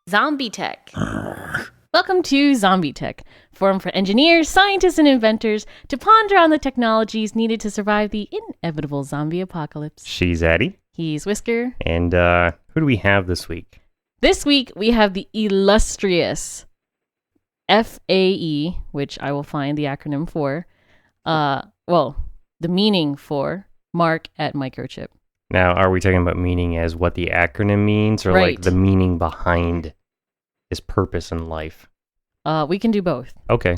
ZombieTech. Welcome to ZombieTech, forum for engineers, scientists, and inventors to ponder on the technologies needed to survive the inevitable zombie apocalypse. She's Addie. He's Whisker. And who do we have this week? This week, we have the illustrious FAE, which I will find the acronym for, the meaning for Mark at Microchip. Now, are we talking about meaning as what the acronym means, or Right. like the meaning behind his purpose in life? We can do both. Okay.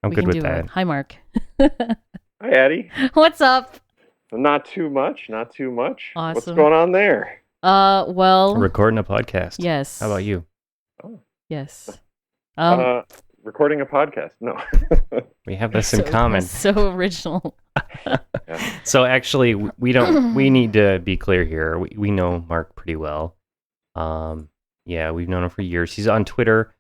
I'm We good can with do that. both. Hi, Mark. Hi, Addie. What's up? Not too much. What's Awesome. going on there? Recording a podcast. Yes. How about you? Yes. Recording a podcast. No. We have this in common. So original. So actually, we need to be clear here. We know Mark pretty well. Yeah, we've known him for years. He's on Twitter.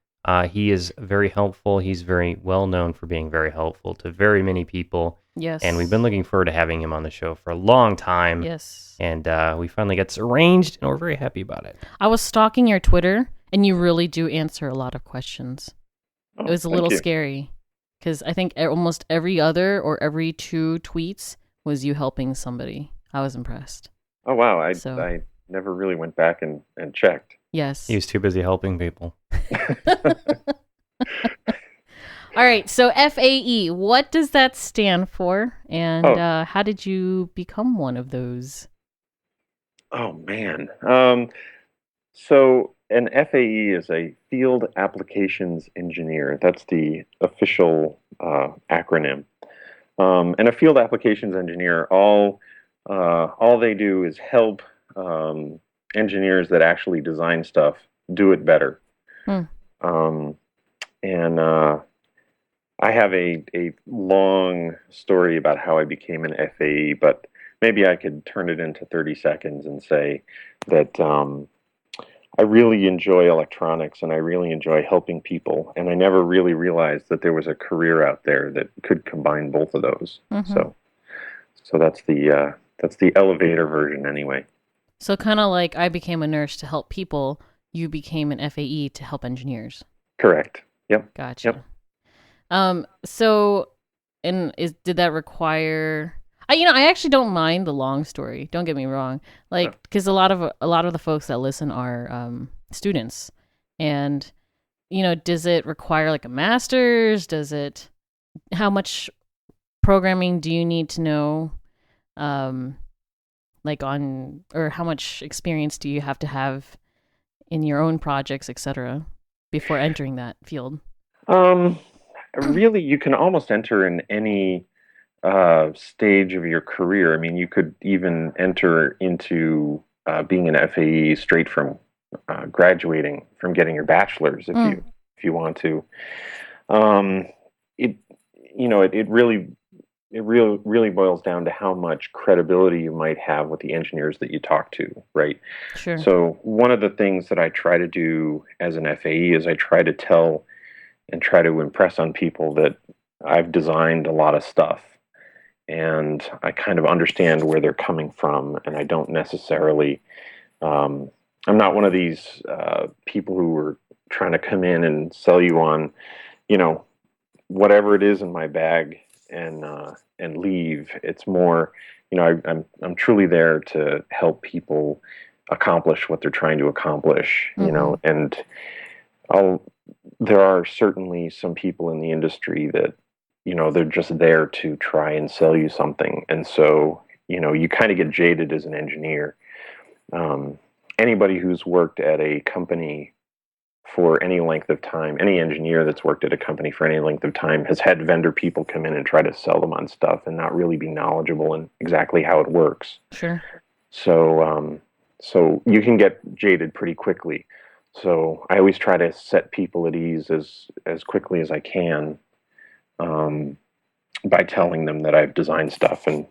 He is very helpful. He's very well known for being very helpful to very many people. Yes. And we've been looking forward to having him on the show for a long time. Yes. And we finally got this arranged, and we're very happy about it. I was stalking your Twitter, and you really do answer a lot of questions. Oh, It was a thank little you. scary, because I think almost every other or every 2 tweets was you helping somebody. I was impressed. Oh, wow. I never really went back and checked. Yes. He was too busy helping people. All right, so FAE, what does that stand for? And how did you become one of those? Oh, man. So an FAE is a Field Applications Engineer. That's the official acronym. And a Field Applications Engineer, all they do is help engineers that actually design stuff do it better. And I have a long story about how I became an FAE, but maybe I could turn it into 30 seconds and say that I really enjoy electronics and I really enjoy helping people, and I never really realized that there was a career out there that could combine both of those. Mm-hmm. So that's the elevator version anyway. So kind of like I became a nurse to help people, you became an FAE to help engineers. Correct. Yep. Gotcha. Yep. Did that require? I actually don't mind the long story. Don't get me wrong. Because a lot of the folks that listen are students, and does it require like a master's? How much programming do you need to know? Or how much experience do you have to have in your own projects, etc., before entering that field? Really, you can almost enter in any stage of your career. I mean, you could even enter into being an FAE straight from graduating, from getting your bachelor's, if you want to. It really boils down to how much credibility you might have with the engineers that you talk to, right? Sure. So one of the things that I try to do as an FAE is I try to tell and try to impress on people that I've designed a lot of stuff, and I kind of understand where they're coming from, and I don't necessarily, I'm not one of these people who are trying to come in and sell you on, whatever it is in my bag and leave. It's more, I'm truly there to help people accomplish what they're trying to accomplish, and there are certainly some people in the industry that, they're just there to try and sell you something. And so, you kind of get jaded as an engineer. Anybody who's worked at a company for any length of time, any engineer that's worked at a company for any length of time has had vendor people come in and try to sell them on stuff and not really be knowledgeable in exactly how it works. Sure. So you can get jaded pretty quickly. So I always try to set people at ease as quickly as I can, by telling them that I've designed stuff, and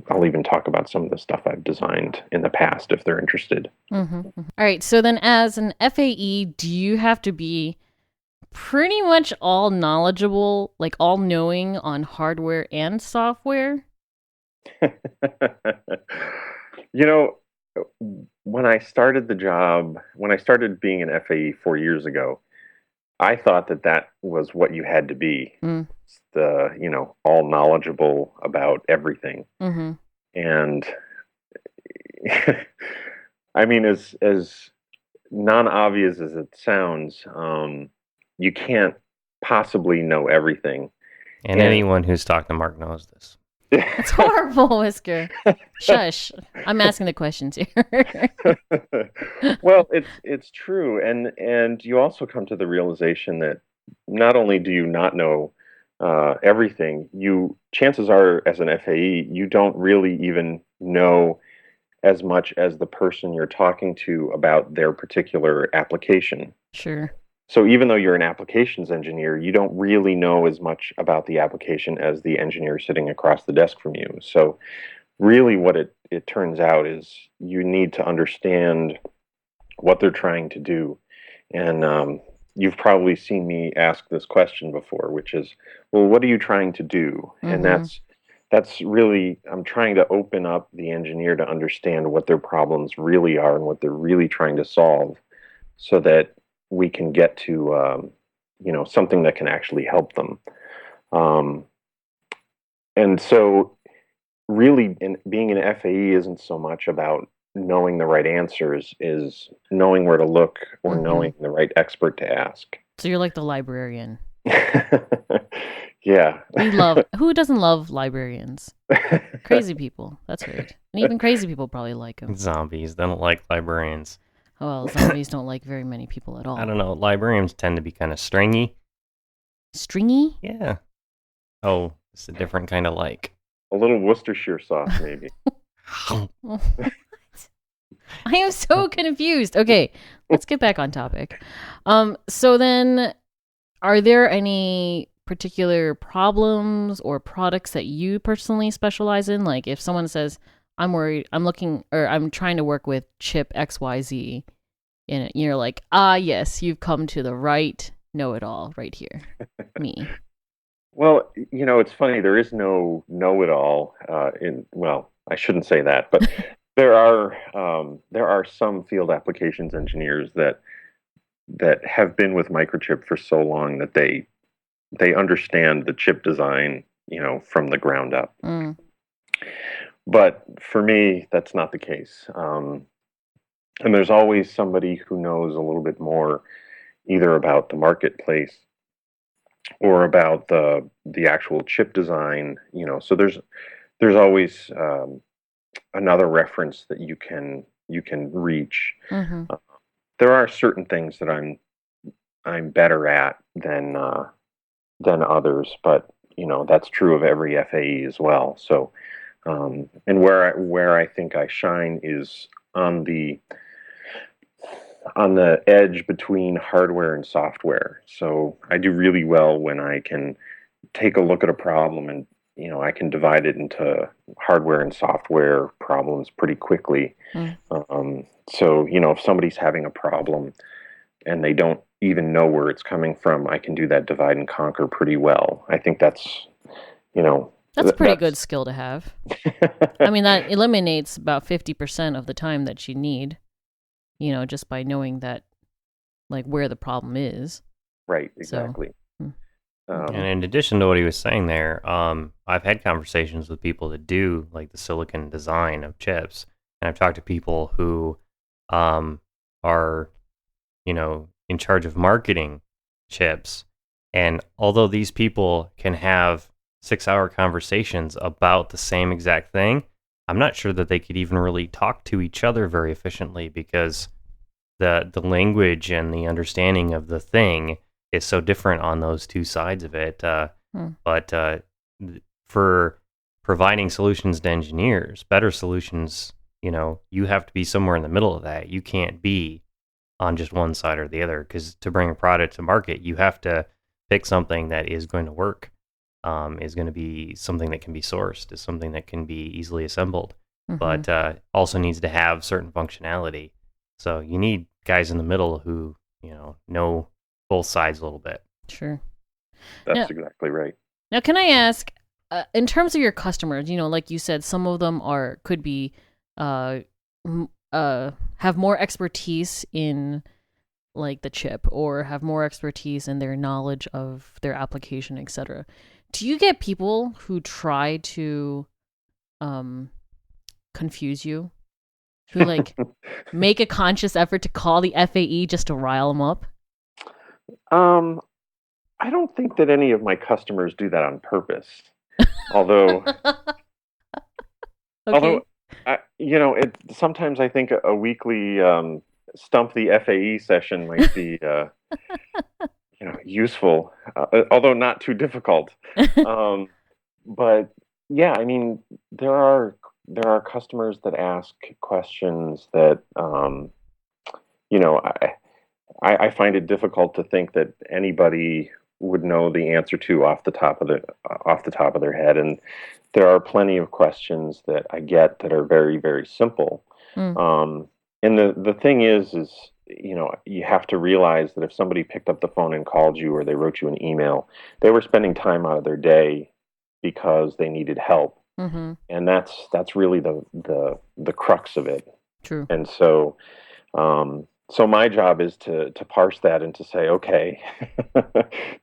I'll even talk about some of the stuff I've designed in the past if they're interested. Mm-hmm. All right. So then, as an FAE, do you have to be pretty much all knowledgeable, like all knowing on hardware and software? You know, when I started the job, when I started being an FAE 4 years ago, I thought that that was what you had to be. Mm. The, all knowledgeable about everything. Mm-hmm. And I mean, as non-obvious as it sounds, you can't possibly know everything. And anyone who's talked to Mark knows this. It's horrible, Whisker. Shush. I'm asking the questions here. Well, it's true, and you also come to the realization that not only do you not know everything, chances are as an FAE you don't really even know as much as the person you're talking to about their particular application. Sure. So even though you're an applications engineer, you don't really know as much about the application as the engineer sitting across the desk from you. So really what it turns out is you need to understand what they're trying to do. And you've probably seen me ask this question before, which is, well, what are you trying to do? Mm-hmm. And that's really, I'm trying to open up the engineer to understand what their problems really are and what they're really trying to solve, so that we can get to something that can actually help them. And so really being an FAE isn't so much about knowing the right answers, is knowing where to look or Mm-hmm. knowing the right expert to ask. So you're like the librarian. Yeah. Who doesn't love librarians? Crazy people. That's right. And even crazy people probably like them. Zombies, they don't like librarians. Well, zombies don't like very many people at all. I don't know. Librarians tend to be kind of stringy. Stringy? Yeah. Oh, it's a different kind of like. A little Worcestershire sauce, maybe. What? I am so confused. Okay, let's get back on topic. So then, are there any particular problems or products that you personally specialize in? Like if someone says, I'm worried, I'm trying to work with chip XYZ, and you're like, yes, you've come to the right know-it-all right here. Me. Well, it's funny. There is no know-it-all well, I shouldn't say that, but there are some field applications engineers that have been with Microchip for so long that they understand the chip design, from the ground up. Mm. But for me, that's not the case. And there's always somebody who knows a little bit more, either about the marketplace or about the actual chip design. So there's always another reference that you can reach. Mm-hmm. There are certain things that I'm better at than others, but that's true of every FAE as well. So, and where I think I shine is on the edge between hardware and software. So I do really well when I can take a look at a problem and I can divide it into hardware and software problems pretty quickly. Mm. So if somebody's having a problem and they don't even know where it's coming from, I can do that divide and conquer pretty well. I think that's a pretty good skill to have. I mean, that eliminates about 50% of the time that you need, just by knowing that, like, where the problem is. Right, exactly. So, and in addition to what he was saying there, I've had conversations with people that do like the silicon design of chips, and I've talked to people who are, in charge of marketing chips. And although these people can have 6-hour conversations about the same exact thing, I'm not sure that they could even really talk to each other very efficiently, because the language and the understanding of the thing is so different on those two sides of it. But for providing solutions to engineers, better solutions, you have to be somewhere in the middle of that. You can't be on just one side or the other, because to bring a product to market, you have to pick something that is going to work, is going to be something that can be sourced, is something that can be easily assembled, but also needs to have certain functionality. So you need guys in the middle who, know both sides a little bit. Sure. That's exactly right. Now, can I ask, in terms of your customers, like you said, some of them could be have more expertise in like the chip, or have more expertise in their knowledge of their application, etc. Do you get people who try to confuse you, who like make a conscious effort to call the FAE just to rile them up? I don't think that any of my customers do that on purpose. Although, Okay. sometimes I think a weekly stump the FAE session might be, useful, although not too difficult. Um, but yeah, I mean, there are customers that ask questions that, you know, I find it difficult to think that anybody would know the answer to off the top of their head, and there are plenty of questions that I get that are very, very simple. Mm, And the thing is, you have to realize that if somebody picked up the phone and called you, or they wrote you an email, they were spending time out of their day because they needed help, mm-hmm. and that's really the crux of it. True. And so my job is to parse that and to say, okay,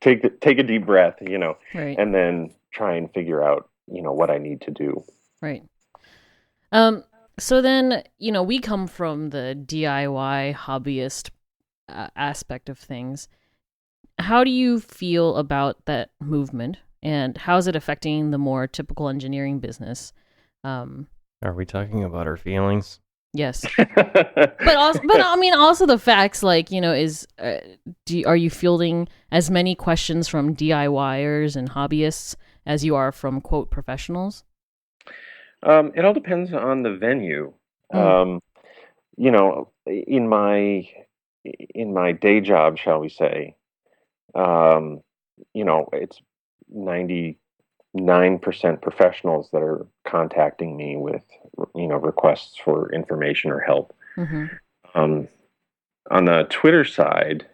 take a deep breath, Right. and then try and figure out, what I need to do. Right. So then, we come from the DIY hobbyist aspect of things. How do you feel about that movement, and how is it affecting the more typical engineering business? Are we talking about our feelings? Yes, but I mean, also the facts. Like, are you fielding as many questions from DIYers and hobbyists as you are from quote professionals? It all depends on the venue. Mm, In my day job, shall we say, um, it's 99% professionals that are contacting me with, requests for information or help. mm-hmm. Um, on the Twitter side,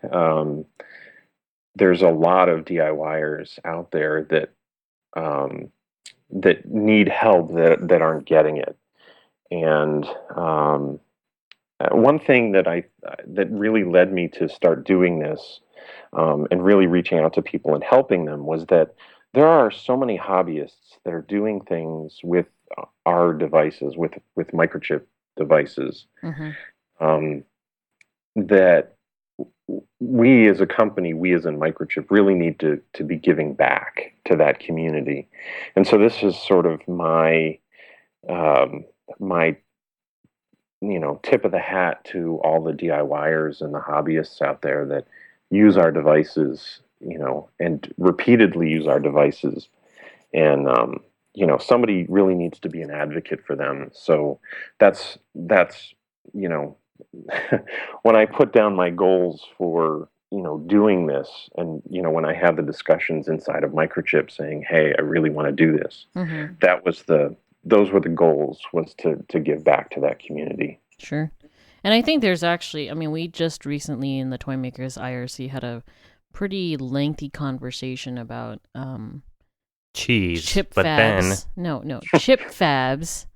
there's a lot of DIYers out there um, that need help that aren't getting it. And one thing that really led me to start doing this, and really reaching out to people and helping them, was that there are so many hobbyists that are doing things with our devices, with microchip devices, Mm-hmm. um, that we as a company, we as in Microchip, really need to be giving back to that community. And so this is sort of my tip of the hat to all the DIYers and the hobbyists out there that use our devices, and repeatedly use our devices. And somebody really needs to be an advocate for them. So that's you know when I put down my goals for doing this, and when I have the discussions inside of Microchip saying, hey, I really want to do this, Mm-hmm. those were the goals, was to give back to that community. Sure. And I think there's actually, I mean, we just recently in the Toymakers IRC had a pretty lengthy conversation about Cheese, chip but fabs. No, chip fabs,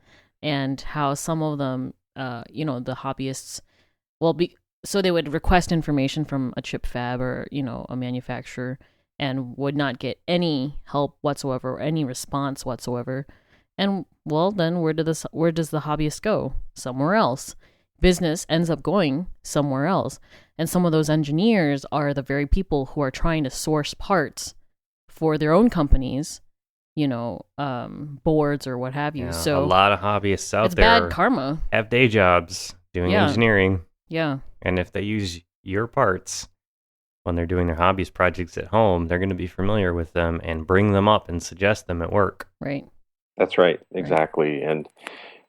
and how some of them, the hobbyists, so they would request information from a chip fab or, a manufacturer, and would not get any help whatsoever or any response whatsoever. And well, then where does the hobbyist go? Somewhere else. Business ends up going somewhere else. And some of those engineers are the very people who are trying to source parts for their own companies, boards or what have you. Yeah, So a lot of hobbyists out it's there bad karma. have day jobs doing Yeah. engineering. Yeah. And if they use your parts when they're doing their hobbies projects at home, they're going to be familiar with them and bring them up and suggest them at work. Right. That's right, exactly. And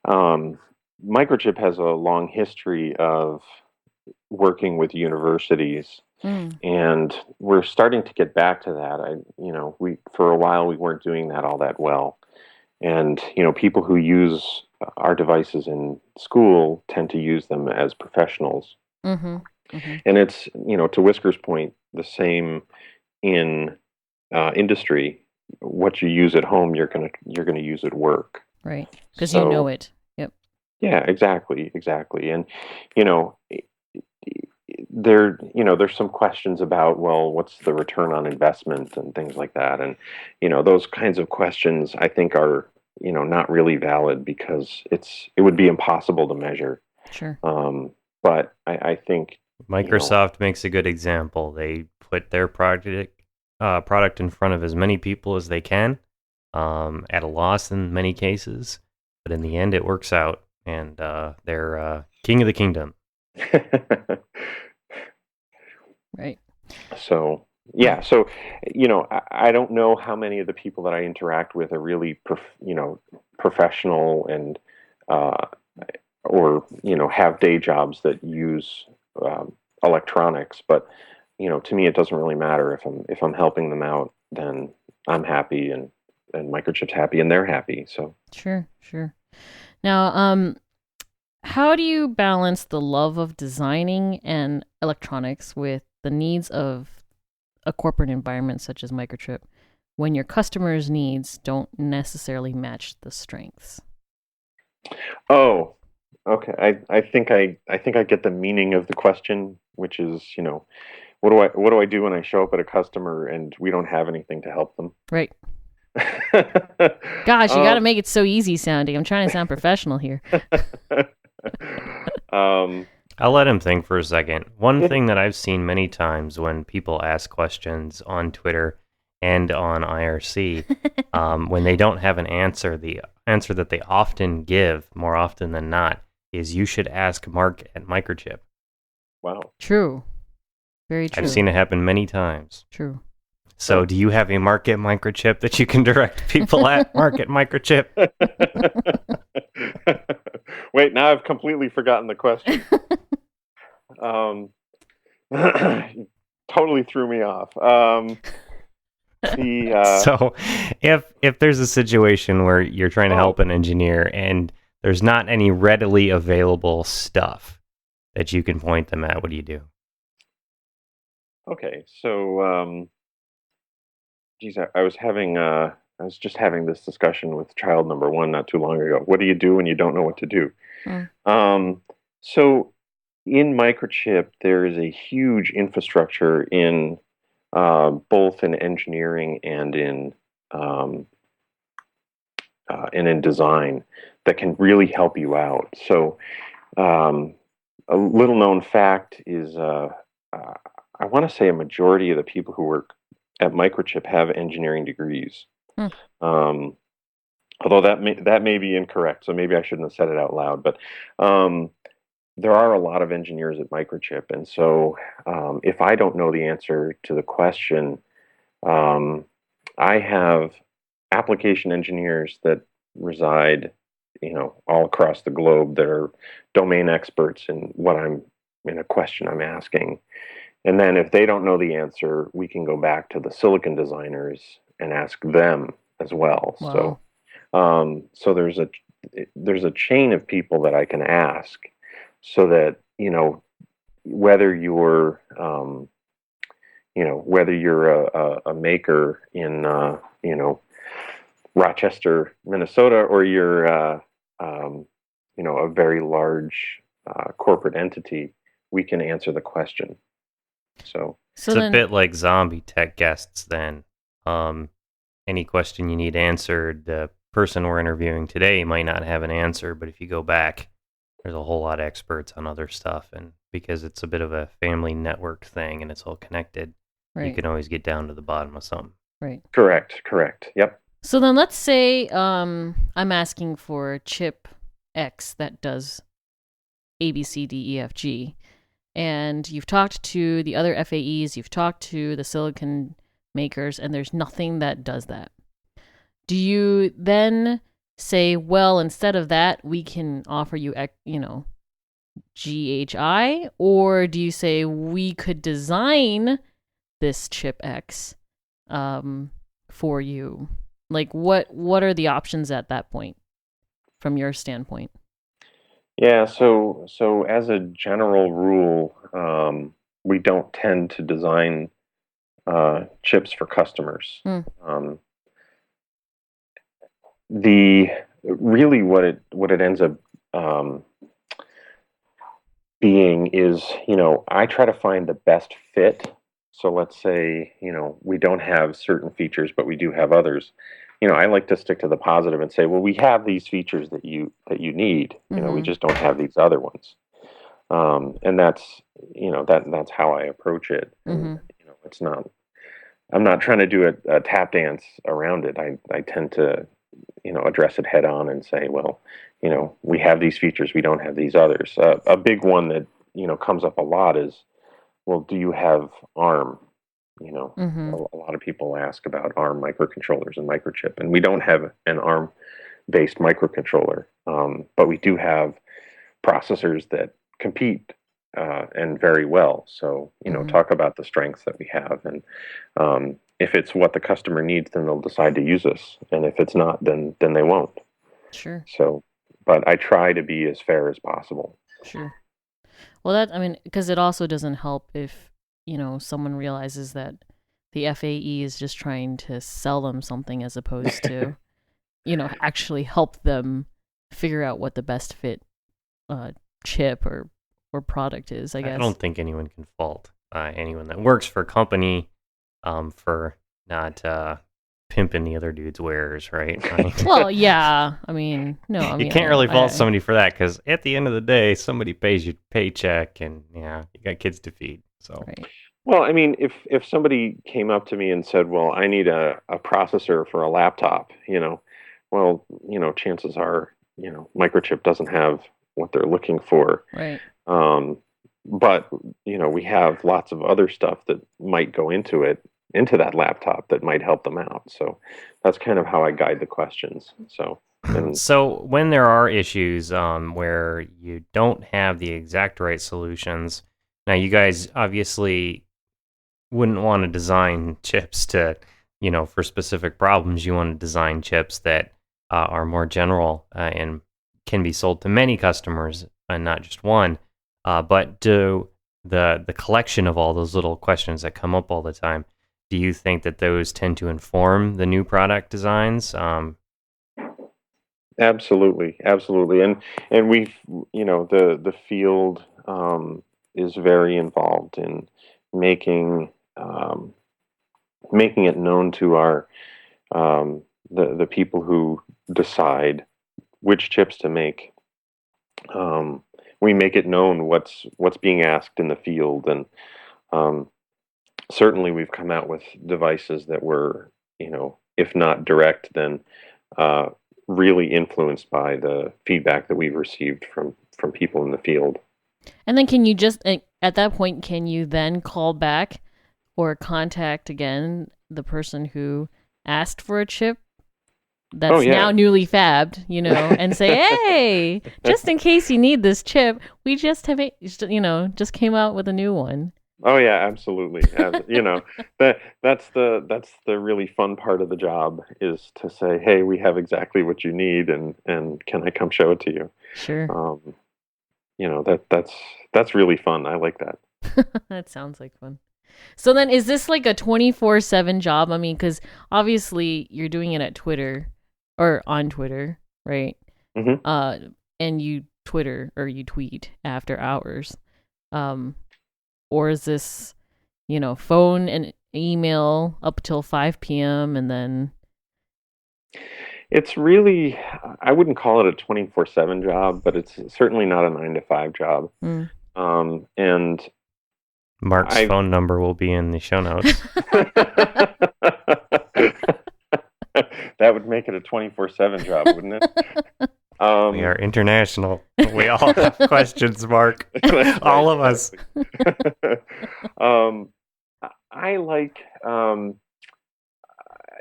Microchip has a long history of working with universities, and we're starting to get back to that. We for a while we weren't doing that all that well, and people who use our devices in school tend to use them as professionals. Mm-hmm. Mm-hmm. And it's to Whisker's point, the same in industry. What you use at home, you're gonna use at work. Right. Because So, you know it. Yep. Yeah, exactly, exactly. And you know, there's some questions about, well, what's the return on investment and things like that. And those kinds of questions I think are not really valid because it would be impossible to measure. Sure. But I think Microsoft makes a good example. They put their product in front of as many people as they can, at a loss in many cases, but in the end, it works out, and they're king of the kingdom. Right. So yeah, so I don't know how many of the people that I interact with are really professional and uh, or have day jobs that use electronics, but to me it doesn't really matter. If I'm helping them out, then I'm happy, and Microchip's happy, and they're happy. So Sure. Now, how do you balance the love of designing and electronics with the needs of a corporate environment such as Microchip when your customers' needs don't necessarily match the strengths? oh, okay. I think I get the meaning of the question, which is, what do I do when I show up at a customer and we don't have anything to help them? Right. Gosh, you got to um, make it so easy sounding. I'm trying to sound professional here. um, I'll let him think for a second. One thing that I've seen many times when people ask questions on Twitter and on IRC, when they don't have an answer, the answer that they often give, more often than not, is you should ask Mark at Microchip. wow. True. Very true. I've seen it happen many times. True. So do you have a Mark at Microchip that you can direct people at Mark at Microchip? Wait, now I've completely forgotten the question. Um, totally threw me off. So if there's a situation where you're trying to help an engineer and there's not any readily available stuff that you can point them at, what do you do? Okay, so geez, I was just having this discussion with child number one not too long ago. What do you do when you don't know what to do? So in Microchip, there is a huge infrastructure in both in engineering um, and in design that can really help you out. So a little known fact is I want to say a majority of the people who work at Microchip have engineering degrees. Um, Although that may be incorrect, so maybe I shouldn't have said it out loud. But there are a lot of engineers at Microchip, and so if I don't know the answer to the question, um, I have application engineers that reside, all across the globe that are domain experts in a question I'm asking. And then if they don't know the answer, we can go back to the silicon designers and ask them as well. Wow. So there's a chain of people that I can ask, so that whether you're whether you're a maker in Rochester, Minnesota, or you're a very large corporate entity, we can answer the question. So It's a bit like ZombieTech guests then. Any question you need answered, the person we're interviewing today might not have an answer, but if you go back, there's a whole lot of experts on other stuff, and because it's a bit of a family network thing and it's all connected, you can always get down to the bottom of something. Right. Correct. Yep. So then let's say I'm asking for chip X that does A, B, C, D, E, F, G. And you've talked to the other FAEs, you've talked to the silicon makers, and there's nothing that does that. Do you then say, well, instead of that, we can offer you, GHI? Or do you say we could design this chip X for you? Like, what are the options at that point from your standpoint? Yeah, so as a general rule, we don't tend to design chips for customers. The really what it ends up being is, I try to find the best fit. So let's say, we don't have certain features, but we do have others. I like to stick to the positive and say, well, we have these features that you need. We just don't have these other ones. And that's, that's how I approach it. And, it's not. I'm not trying to do a tap dance around it. I tend to, address it head on and say, well, we have these features, we don't have these others. A big one that, comes up a lot is, well, do you have ARM? A lot of people ask about ARM microcontrollers and Microchip, and we don't have an ARM-based microcontroller, but we do have processors that compete and very well. So, talk about the strengths that we have, and if it's what the customer needs, then they'll decide to use us, and if it's not, then they won't. Sure. So, but I try to be as fair as possible. Sure. Well, because it also doesn't help if, someone realizes that the FAE is just trying to sell them something as opposed to, actually help them figure out what the best fit chip or product is, I guess. I don't think anyone can fault anyone that works for a company for not pimping the other dude's wares, right? Well, yeah. You can't really fault somebody for that, because at the end of the day, somebody pays your paycheck, and you got kids to feed. So, right. Well, if somebody came up to me and said, "Well, I need a processor for a laptop," chances are, Microchip doesn't have what they're looking for. Right. But we have lots of other stuff that might go into that laptop that might help them out. So that's kind of how I guide the questions. So when there are issues where you don't have the exact right solutions, now you guys obviously wouldn't want to design chips to, for specific problems. You want to design chips that are more general and can be sold to many customers and not just one. But do the collection of all those little questions that come up all the time, do you think that those tend to inform the new product designs? Absolutely, and we've, the field is very involved in making it known to our the people who decide which chips to make. We make it known what's being asked in the field, and certainly we've come out with devices that were, if not direct, then really influenced by the feedback that we've received from people in the field. And then can you just, at that point, can you then call back or contact again the person who asked for a chip that's now newly fabbed, and say, hey, just in case you need this chip, we just have just came out with a new one. Oh yeah, absolutely. That's the really fun part of the job, is to say, hey, we have exactly what you need, and can I come show it to you? Sure. That's really fun. I like that. That sounds like fun. So then, is this like a 24/7 job? Because obviously you're doing it at Twitter or on Twitter, right? Mm-hmm. And you tweet after hours. Or is this, phone and email up till 5 p.m. and then? It's really, I wouldn't call it a 24/7 job, but it's certainly not a 9 to 5 job. And Mark's phone number will be in the show notes. That would make it a 24/7 job, wouldn't it? We are international. We all have questions, Mark. All of us. I like,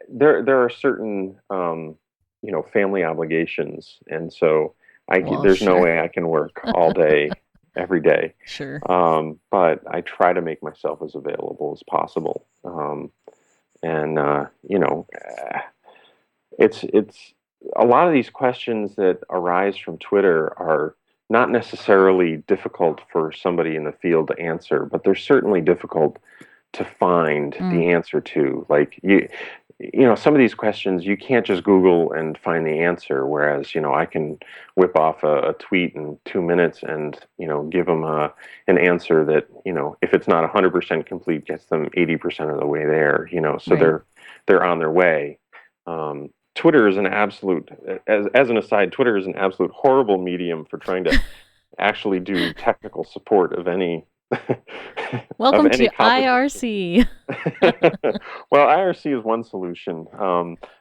there are certain, family obligations, and so there's no way I can work all day, every day. Sure. But I try to make myself as available as possible. It's a lot of these questions that arise from Twitter are not necessarily difficult for somebody in the field to answer, but they're certainly difficult to find the answer to. Like some of these questions you can't just Google and find the answer. Whereas, I can whip off a tweet in 2 minutes and, give them an answer that, if it's not 100% complete, gets them 80% of the way there. So Right. they're on their way. Twitter is an absolute, as an aside, Twitter is an absolute horrible medium for trying to actually do technical support of any Welcome of any to IRC. Well, IRC is one solution.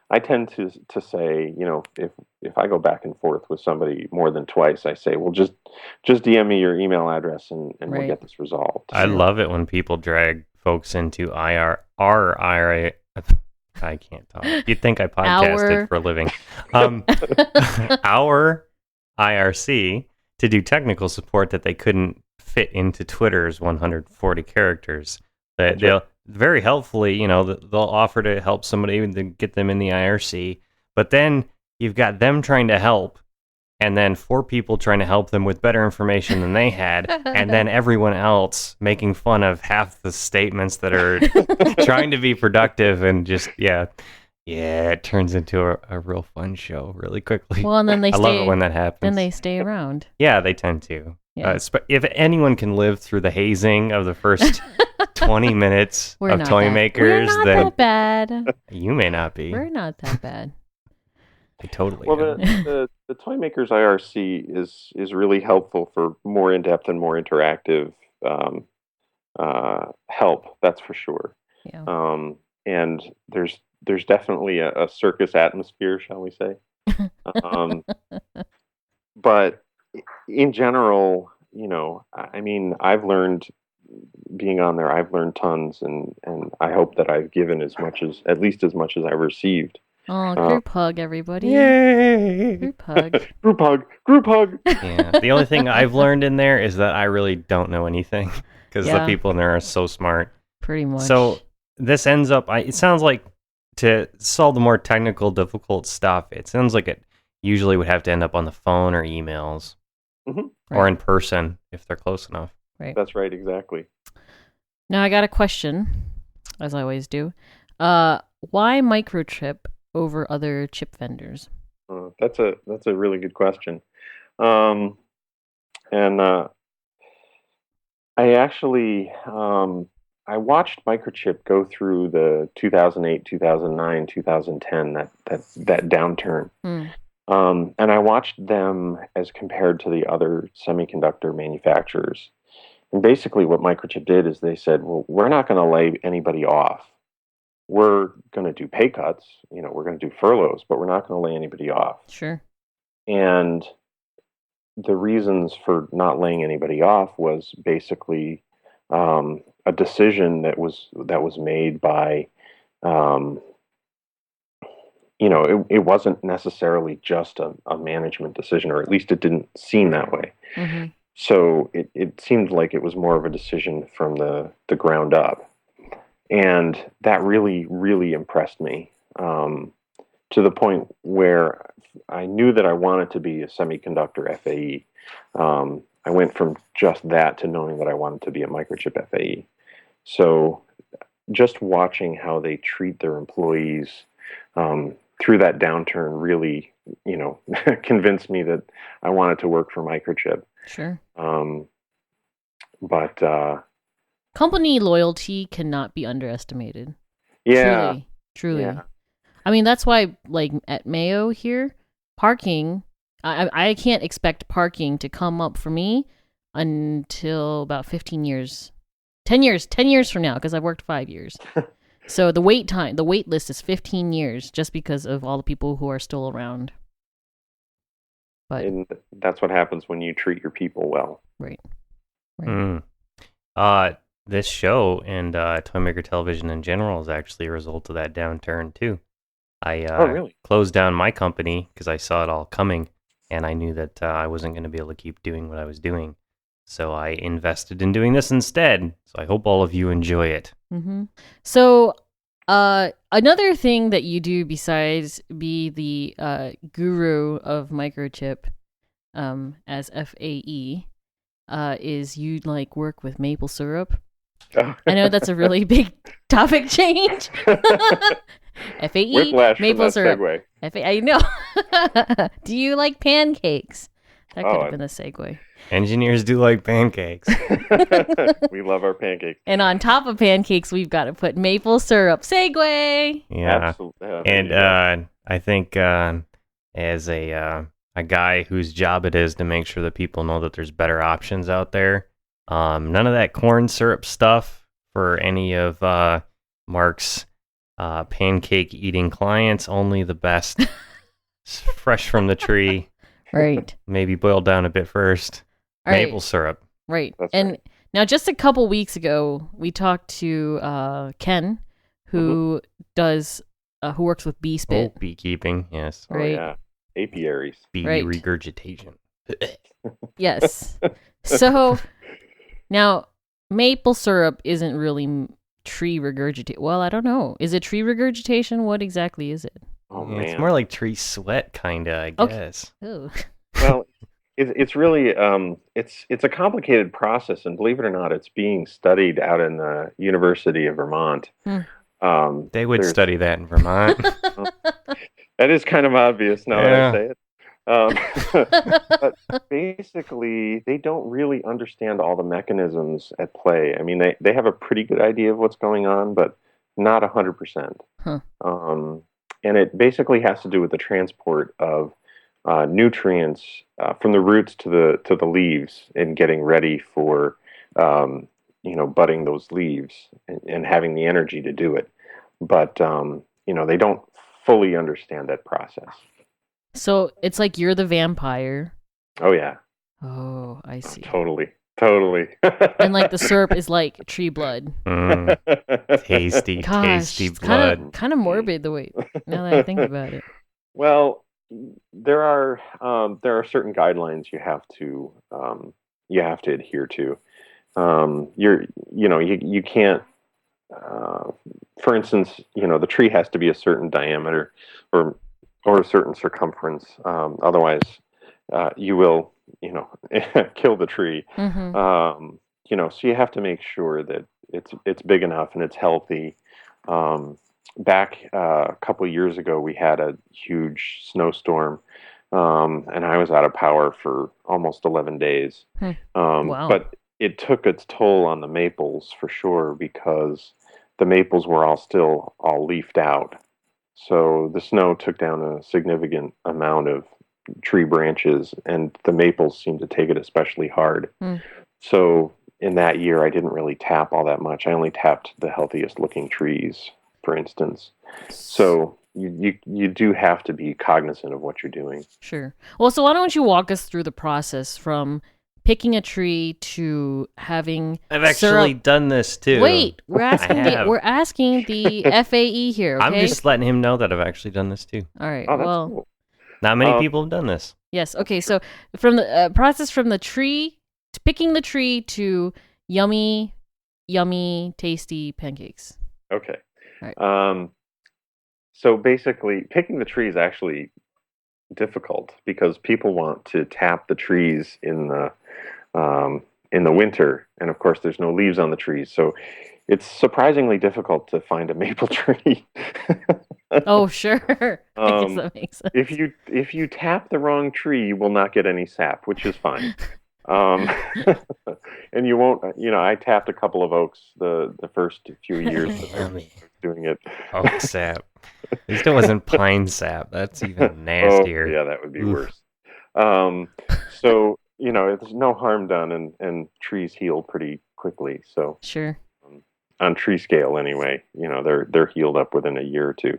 I tend to say, if I go back and forth with somebody more than twice, I say, well, just DM me your email address and we'll Right. get this resolved. I love it when people drag folks into our IRA. I can't talk. You'd think I podcasted for a living. Our IRC to do technical support that they couldn't fit into Twitter's 140 characters. They'll very helpfully, they'll offer to help somebody to get them in the IRC, but then you've got them trying to help, and then 4 people trying to help them with better information than they had, and then everyone else making fun of half the statements that are trying to be productive, and just it turns into a real fun show really quickly. Well, and then I love it when that happens. Then they stay around. Yeah, they tend to. Yeah. If anyone can live through the hazing of the first 20 minutes of Toy Makers, we're not then that bad. you may not be. We're not that bad. I totally Well, am. the Toy Makers IRC is really helpful for more in-depth and more interactive help. That's for sure. Yeah. And there's definitely a circus atmosphere, shall we say? But in general, I mean, I've learned being on there. I've learned tons, and I hope that I've given at least as much as I've received. Oh, group hug, everybody. Yay! Group hug. Group hug. Yeah. The only thing I've learned in there is that I really don't know anything because the people in there are so smart. Pretty much. So this ends up, it sounds like to solve the more technical, difficult stuff, it sounds like it usually would have to end up on the phone or emails or in person if they're close enough. Right. That's right, exactly. Now I got a question, as I always do. Why Microchip over other chip vendors? That's a really good question. And I actually I watched Microchip go through the 2008, 2009, 2010 that downturn. And I watched them as compared to the other semiconductor manufacturers. And basically what Microchip did is they said, well, we're not going to lay anybody off. We're going to do pay cuts, we're going to do furloughs, but we're not going to lay anybody off. Sure. And the reasons for not laying anybody off was basically a decision that was made by, it wasn't necessarily just a management decision, or at least it didn't seem that way. Mm-hmm. So it seemed like it was more of a decision from the ground up. And that really, really impressed me, to the point where I knew that I wanted to be a semiconductor FAE. I went from just that to knowing that I wanted to be a Microchip FAE. So just watching how they treat their employees through that downturn really, convinced me that I wanted to work for Microchip. Sure. But company loyalty cannot be underestimated. Yeah. Truly. Yeah. I mean, that's why, like, at Mayo here, parking, I can't expect parking to come up for me until about 15 years. 10 years from now, because I've worked 5 years. So the wait list is 15 years just because of all the people who are still around. And that's what happens when you treat your people well. Right. This show and Toy Maker Television in general is actually a result of that downturn too. I really? closed down my company because I saw it all coming, and I knew that I wasn't going to be able to keep doing what I was doing. So I invested in doing this instead. So I hope all of you enjoy it. Mm-hmm. So another thing that you do besides be the guru of Microchip as FAE is you like work with maple syrup. I know that's a really big topic change. FAE, Whiplash maple from that syrup. segue. I know. Do you like pancakes? That could have been a segue. Engineers do like pancakes. We love our pancakes. And on top of pancakes, we've got to put maple syrup. Segue. Yeah. Absolutely. And I think as a guy whose job it is to make sure that people know that there's better options out there, none of that corn syrup stuff for any of Mark's pancake eating clients. Only the best, fresh from the tree. Right. Maybe boiled down a bit first. Maple syrup. Right. That's and right. now, just a couple weeks ago, we talked to Ken, who does who works with bee spit. Oh, beekeeping, yes. Right. Oh, yeah. Apiaries. Bee Right. regurgitation. Yes. So now, maple syrup isn't really tree regurgitation. Well, I don't know. Is it tree regurgitation? What exactly is it? Oh, Yeah, man. it's more like tree sweat, kind of, I Okay. guess. Oh. Well, it's really it's a complicated process, and believe it or not, it's being studied out in the University of Vermont. They would There's- study that in Vermont. That is kind of obvious now Yeah. that I say it. But basically, they don't really understand all the mechanisms at play. I mean, they have a pretty good idea of what's going on, but not 100%. Huh. And it basically has to do with the transport of nutrients from the roots to the leaves and getting ready for budding those leaves and having the energy to do it. But they don't fully understand that process. So it's like you're the vampire. Oh yeah, Oh, I see. totally. And like the syrup is like tree blood. Tasty, Gosh, tasty it's blood. kind of morbid the way now that I think about it. Well, there are certain guidelines you have to adhere to. You can't. For instance, the tree has to be a certain diameter or a certain circumference. Otherwise, you will kill the tree. Mm-hmm. So you have to make sure that it's big enough and it's healthy. Back a couple of years ago, we had a huge snowstorm, and I was out of power for almost 11 days. Wow. But it took its toll on the maples for sure, because the maples were all leafed out. So the snow took down a significant amount of tree branches, and the maples seemed to take it especially hard. So in that year, I didn't really tap all that much. I only tapped the healthiest looking trees, for instance. So you do have to be cognizant of what you're doing. Sure. Well, so why don't you walk us through the process from picking a tree to having I've actually done this too. Wait, we're asking have. we're asking the FAE here, okay? I'm just letting him know that I've actually done this too. All right. Oh, that's well, cool. Not many people have done this. yes. Okay. So from the process from the tree to picking the tree to yummy, tasty pancakes. Okay. Right. So basically, picking the tree is actually difficult because people want to tap the trees in the winter, and of course, there's no leaves on the trees, so it's surprisingly difficult to find a maple tree. Oh, sure. I guess that makes sense. If you tap the wrong tree, you will not get any sap, which is fine. And you won't. I tapped a couple of oaks the first few years that I was doing it. Oak sap. At least it wasn't pine sap. That's even nastier. Oh, yeah, that would be worse. So there's no harm done, and trees heal pretty quickly. So Sure. on tree scale, anyway, they're healed up within a year or two.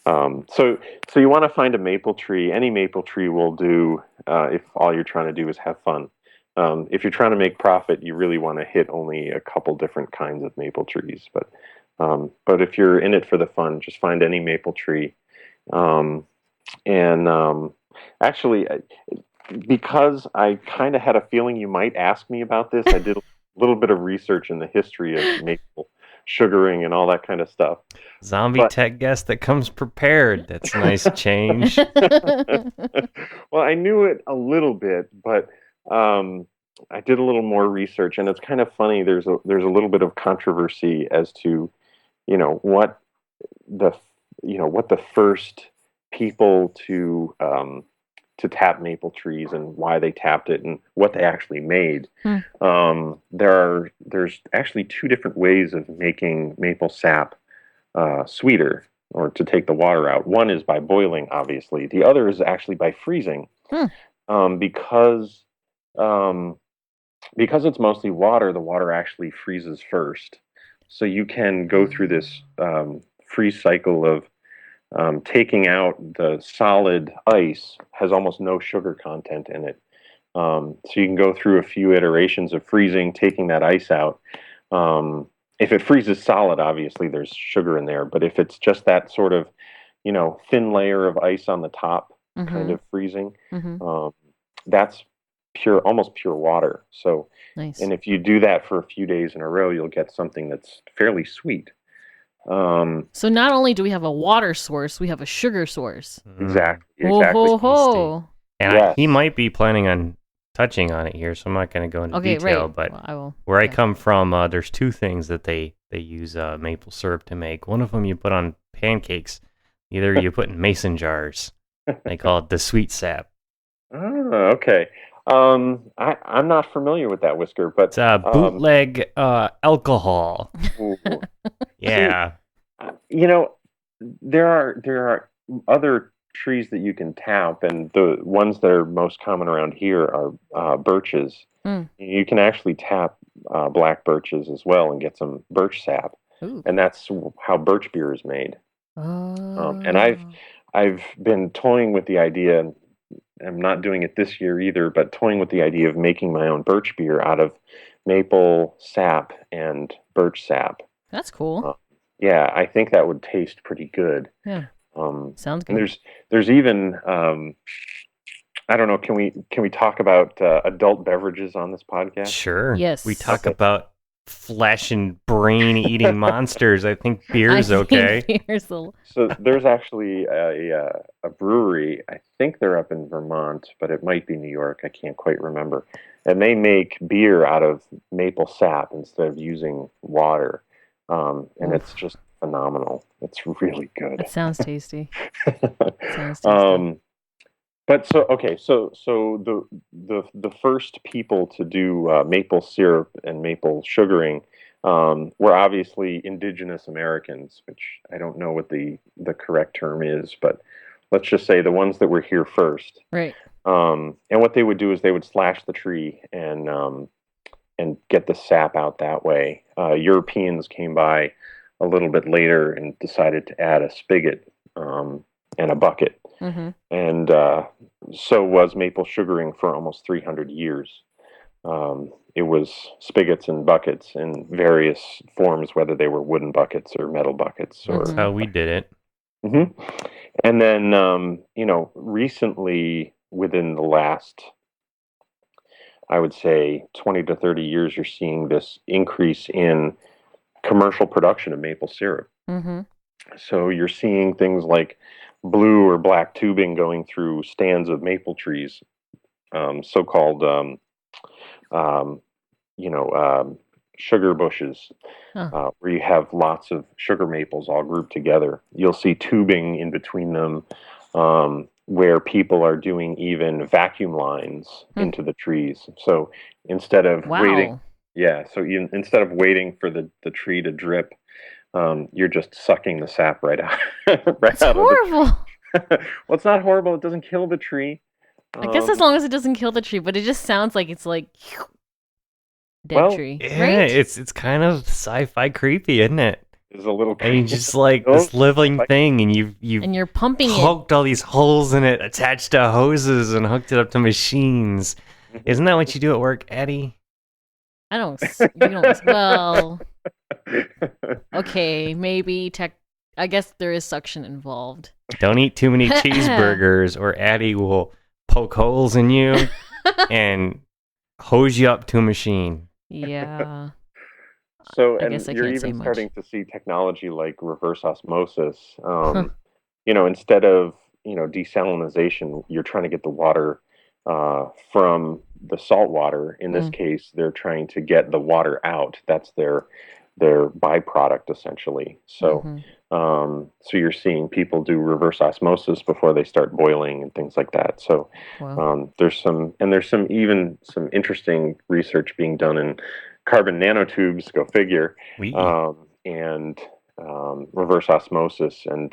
So you want to find a maple tree. Any maple tree will do if all you're trying to do is have fun. If you're trying to make profit, you really want to hit only a couple different kinds of maple trees. But if you're in it for the fun, just find any maple tree. Actually, because I kind of had a feeling you might ask me about this, I did a little bit of research in the history of maple sugaring and all that kind of stuff. ZombieTech guest that comes prepared. That's a nice change. Well, I knew it a little bit, but I did a little more research, and it's kind of funny. There's a little bit of controversy as to, you know, the what the first people to tap maple trees and why they tapped it and what they actually made. Hmm. There's actually two different ways of making maple sap sweeter, or to take the water out. One is by boiling, obviously. The other is actually by freezing, Hmm. um, because um, because it's mostly water. The water actually freezes first, so you can go through this freeze cycle of taking out the solid ice. Has almost no sugar content in it. So you can go through a few iterations of freezing, taking that ice out. If it freezes solid, obviously there's sugar in there. But if it's just that sort of, thin layer of ice on the top, kind Mm-hmm. of freezing, Mm-hmm. that's almost pure water. So, Nice. and if you do that for a few days in a row, you'll get something that's fairly sweet. So not only do we have a water source, we have a sugar source. Exactly. Ho Exactly. ho ho. And Yes. he might be planning on touching on it here, so I'm not going to go into Okay, detail. right. But Well, I will. where I yeah. come from, there's two things that they use maple syrup to make. One of them you put on pancakes. Either you put in mason jars. They call it the sweet sap. Oh, okay. I'm not familiar with that, Whisker, but It's bootleg alcohol. ooh. Yeah. you know, there are other trees that you can tap, and the ones that are most common around here are birches. Mm. You can actually tap black birches as well and get some birch sap, Ooh. and that's how birch beer is made. And Oh. I've been toying with the idea, and I'm not doing it this year either, but toying with the idea of making my own birch beer out of maple sap and birch sap. That's cool. Yeah, I think that would taste pretty good. Yeah. Sounds And good. there's even I don't know. Can we talk about adult beverages on this podcast? Sure. Yes. We talk Okay. about flesh and brain eating monsters. I think beer's I think okay. beer's So there's actually a brewery. I think they're up in Vermont, but it might be New York. I can't quite remember. And they make beer out of maple sap instead of using water, and it's just phenomenal. It's really good. That sounds tasty. Sounds tasty. But so the first people to do maple syrup and maple sugaring were obviously indigenous Americans, which I don't know what the correct term is, but let's just say the ones that were here first. Right. And what they would do is they would slash the tree and get the sap out that way. Europeans came by a little bit later and decided to add a spigot and a bucket. Mm-hmm. And so was maple sugaring for almost 300 years. It was spigots and buckets in various forms, whether they were wooden buckets or metal buckets. Or That's how we did it. Mhm. And then, recently, within the last, I would say, 20 to 30 years, you're seeing this increase in commercial production of maple syrup. Mm-hmm. So you're seeing things like blue or black tubing going through stands of maple trees, so-called, sugar bushes, where you have lots of sugar maples all grouped together. You'll see tubing in between them, where people are doing even vacuum lines into the trees. So instead of waiting, instead of waiting for the tree to drip, you're just sucking the sap right out. That's horrible. Well, it's not horrible. It doesn't kill the tree. I guess as long as it doesn't kill the tree, but it just sounds like it's like dead tree, Yeah, right? it's kind of sci-fi creepy, isn't it? It's a little. And you just like this living thing, and you've And you're pumping it. poked all these holes in it, attached to hoses, and hooked it up to machines. Isn't that what you do at work, Eddie? I don't. You don't. Well, okay, maybe I guess there is suction involved. Don't eat too many cheeseburgers, or Addie will poke holes in you and hose you up to a machine. Yeah. So, I and guess I you're can't say even much. starting to see technology like reverse osmosis. Instead of desalination, you're trying to get the water from the salt water. In this case, they're trying to get the water out. That's their byproduct essentially. So so you're seeing people do reverse osmosis before they start boiling and things like that. So there's some interesting research being done in carbon nanotubes, go figure, and reverse osmosis, and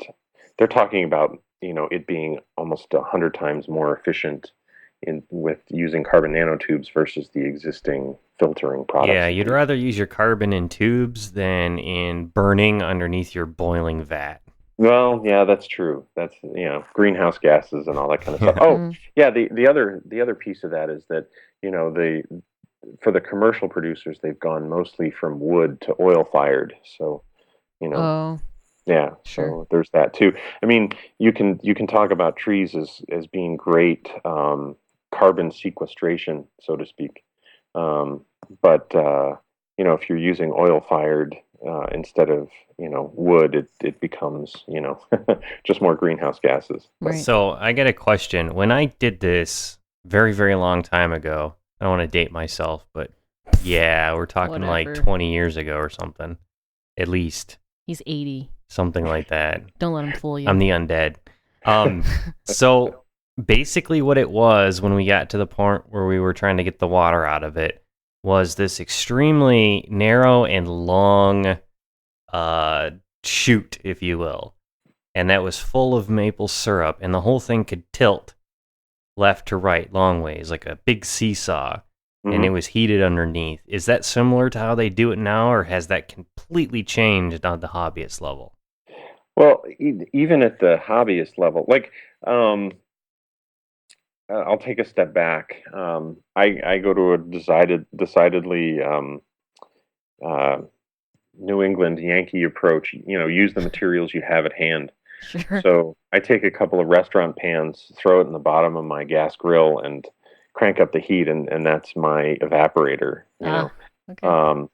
they're talking about it being almost 100 times more efficient with using carbon nanotubes versus the existing filtering products. Yeah, you'd rather use your carbon in tubes than in burning underneath your boiling vat. Well, yeah, that's true. That's greenhouse gases and all that kind of stuff. Oh, yeah. The other piece of that is that for the commercial producers, they've gone mostly from wood to oil fired. So yeah, so there's that too. I mean, you can talk about trees as being great carbon sequestration, so to speak. But if you're using oil fired instead of wood, it becomes just more greenhouse gases. Right. So I got a question. When I did this very, very long time ago, I don't want to date myself, but yeah, we're talking like 20 years ago or something, at least. He's 80. Something like that. Don't let him fool you. I'm the undead. So basically what it was when we got to the point where we were trying to get the water out of it was this extremely narrow and long chute, if you will. And that was full of maple syrup, and the whole thing could tilt left to right long ways, like a big seesaw, and it was heated underneath. Is that similar to how they do it now, or has that completely changed on the hobbyist level? Well, even at the hobbyist level, like, I'll take a step back. I go to a decidedly New England Yankee approach. Use the materials you have at hand. Sure. So I take a couple of restaurant pans, throw it in the bottom of my gas grill, and crank up the heat, and that's my evaporator. Okay.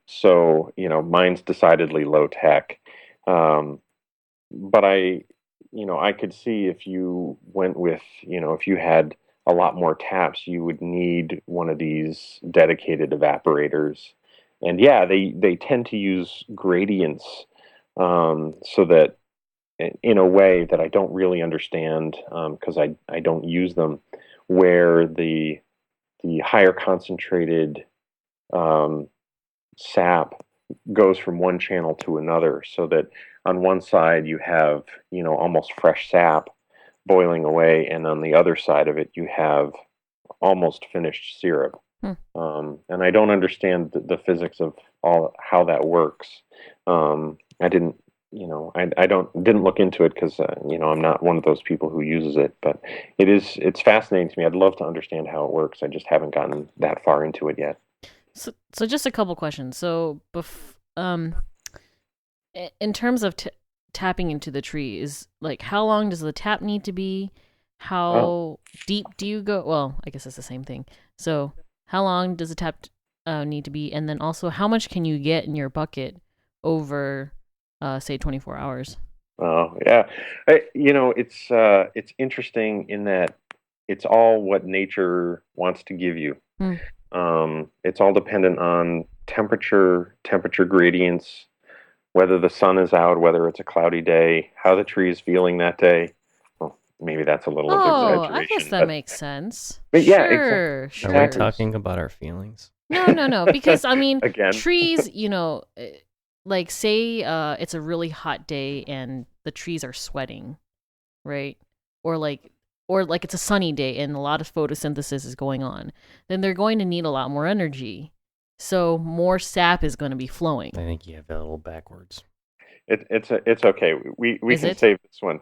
So mine's decidedly low tech. But I could see if you went with, if you had a lot more taps, you would need one of these dedicated evaporators. And yeah, they tend to use gradients, so that in a way that I don't really understand, because I don't use them, where the higher concentrated sap goes from one channel to another, so that on one side you have almost fresh sap boiling away, and on the other side of it you have almost finished syrup. And I don't understand the physics of how that works. I didn't didn't look into it because I'm not one of those people who uses it, but it's fascinating to me. I'd love to understand how it works. I just haven't gotten that far into it yet. So just a couple questions. So, in terms of tapping into the tree, is like, how long does the tap need to be? How deep do you go? Well, I guess it's the same thing. So, how long does the tap need to be? And then also, how much can you get in your bucket over, say, 24 hours? Oh, yeah. It's interesting in that it's all what nature wants to give you. It's all dependent on temperature gradients, whether the sun is out, whether it's a cloudy day, how the tree is feeling that day. Well, maybe that's a little exaggeration. I guess that makes sense. But yeah, sure. Are we talking about our feelings? No, because I mean, Again. trees, like say it's a really hot day and the trees are sweating, right? Or like it's a sunny day and a lot of photosynthesis is going on, then they're going to need a lot more energy. So more sap is going to be flowing. I think you have that a little backwards. It's okay. We can save this one.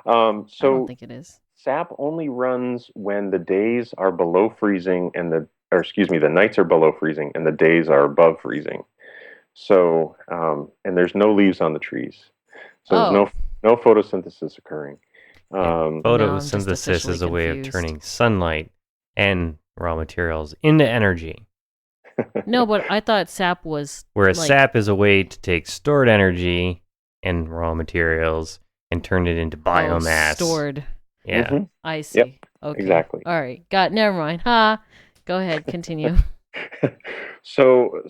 I don't think it is. Sap only runs when the days are below freezing and the nights are below freezing and the days are above freezing. So and there's no leaves on the trees. So there's no photosynthesis occurring. Photosynthesis is a way of turning sunlight and raw materials into energy. No, but I thought sap was... Whereas sap is a way to take stored energy and raw materials and turn it into biomass. Stored. Yeah. I see. Yep, Okay. exactly. All right. Never mind. Go ahead, continue. So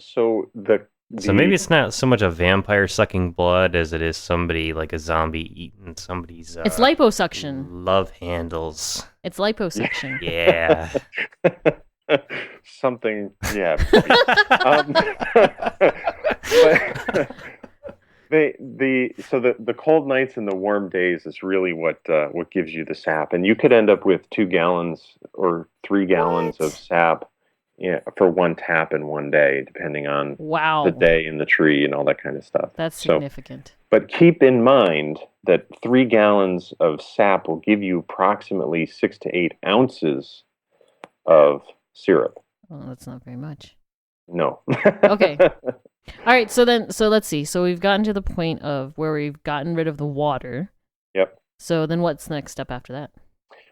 So maybe it's not so much a vampire sucking blood as it is somebody like a zombie eating somebody's It's liposuction. love handles. It's liposuction. Yeah. something, yeah. But the cold nights and the warm days is really what gives you the sap, and you could end up with 2 gallons or 3 gallons of sap, for one tap in one day, depending on Wow. the day and the tree and all that kind of stuff. That's significant. But keep in mind that 3 gallons of sap will give you approximately 6 to 8 ounces of syrup. Well, that's not very much. No. Okay. All right, so let's see. So we've gotten to the point of where we've gotten rid of the water. Yep. So then what's the next step after that?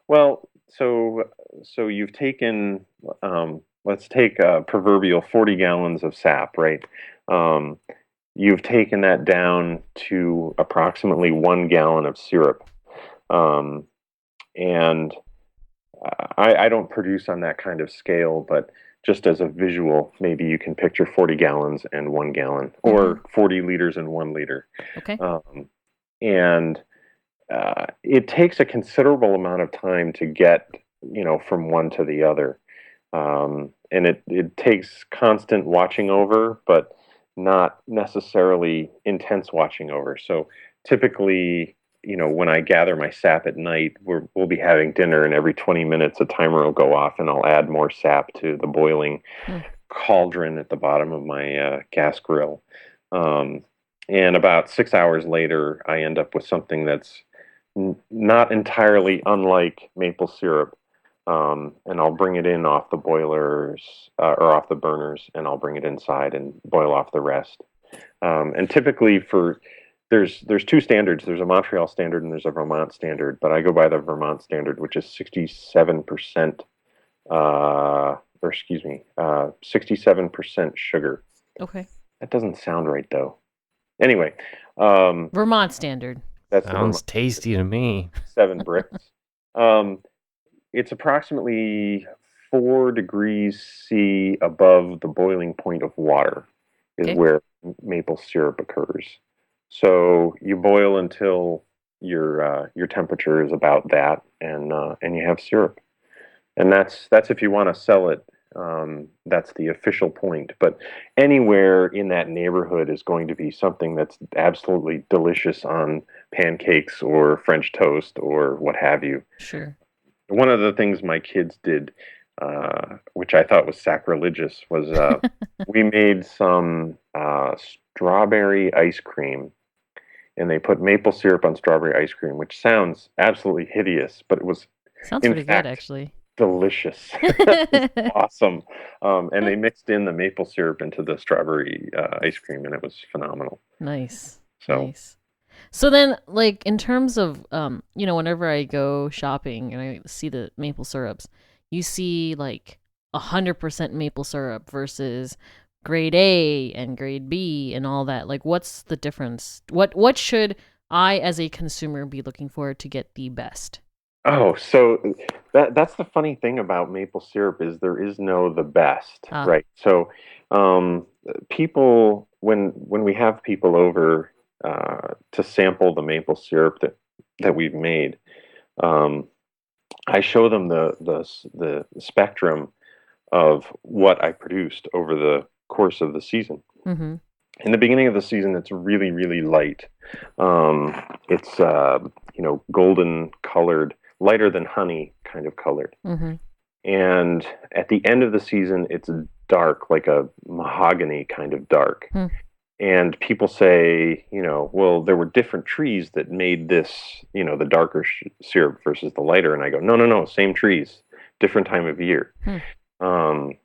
Well, so you've taken, let's take a proverbial 40 gallons of sap, right? You've taken that down to approximately 1 gallon of syrup. And I don't produce on that kind of scale, but just as a visual, maybe you can picture 40 gallons and 1 gallon, or 40 liters and 1 liter. Okay. And it takes a considerable amount of time to get, from one to the other. And it takes constant watching over, but not necessarily intense watching over. So typically, when I gather my sap at night, we'll be having dinner, and every 20 minutes a timer will go off, and I'll add more sap to the boiling cauldron at the bottom of my gas grill. And about 6 hours later, I end up with something that's not entirely unlike maple syrup. And I'll bring it in off the boilers or off the burners, and I'll bring it inside and boil off the rest. And typically there's 2 standards. There's a Montreal standard and there's a Vermont standard, but I go by the Vermont standard, which is 67%, 67% sugar. Okay. That doesn't sound right though. Anyway, Vermont standard. That sounds tasty to me. 7 bricks. It's approximately 4 degrees C above the boiling point of water is where maple syrup occurs. So you boil until your temperature is about that, and you have syrup. And that's if you want to sell it. That's the official point. But anywhere in that neighborhood is going to be something that's absolutely delicious on pancakes or French toast or what have you. Sure. One of the things my kids did, which I thought was sacrilegious, was we made some strawberry ice cream, and they put maple syrup on strawberry ice cream, which sounds absolutely hideous, but it was sounds pretty good, actually. Delicious. Awesome. And they mixed in the maple syrup into the strawberry ice cream, and it was phenomenal. Nice. Nice. So then, like, in terms of, whenever I go shopping and I see the maple syrups, you see, like, 100% maple syrup versus grade A and grade B and all that. Like, what's the difference? What should I, as a consumer, be looking for to get the best? Oh, so that's the funny thing about maple syrup is there is no the best, right? So people, when we have people over to sample the maple syrup that we've made, I show them the spectrum of what I produced over the course of the season. Mm-hmm. In the beginning of the season, it's really, really light. It's golden colored, lighter than honey kind of colored. Mm-hmm. And at the end of the season, it's dark, like a mahogany kind of dark. Mm. And people say, well, there were different trees that made this, the darker syrup versus the lighter. And I go, no, same trees, different time of year. And